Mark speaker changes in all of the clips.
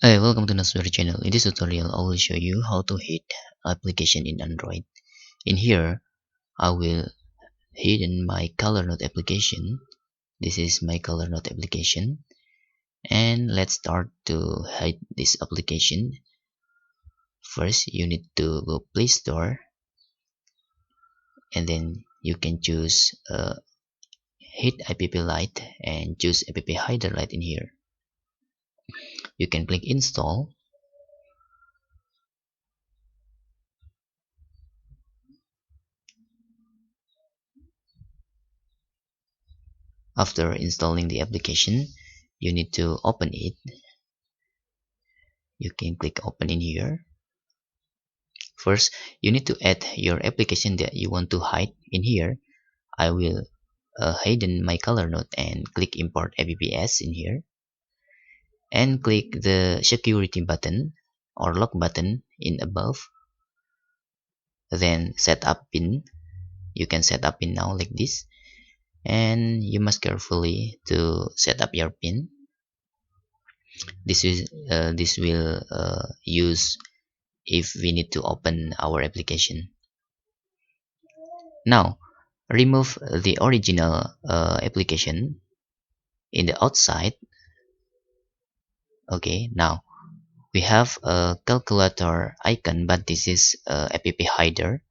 Speaker 1: Hi, welcome to Nasuri channel. In this tutorial, I will show you how to hide application in Android. In here, I will hidden my color note application. This is my color note application. And let's start to hide this application. First, you need to go Play Store, and then you can choose Hide app Lite and choose app hider lite in here. You can click install. After installing the application, you need to open it. You can click open in here. First, you need to add your application that you want to hide. In here, I will hidden my color note and click import apps in here, and click the security button or lock button in above. Then set up pin. You can set up pin now like this, and you must carefully to set up your pin. This will use if we need to open our application. Now remove the original application in the outside. Okay, now we have a calculator icon, but this is app hider.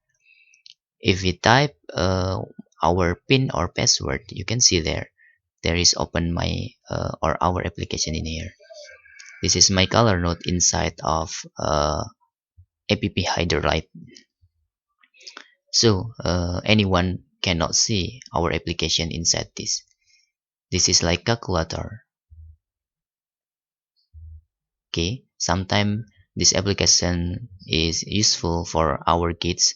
Speaker 1: If we type our pin or password, you can see there is open my or our application in here. This is my color note inside of app hider lite. So anyone cannot see our application inside this. This is like calculator. Okay, sometimes this application is useful for our kids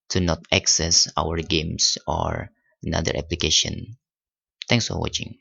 Speaker 1: to not access our games or another application. Thanks for watching.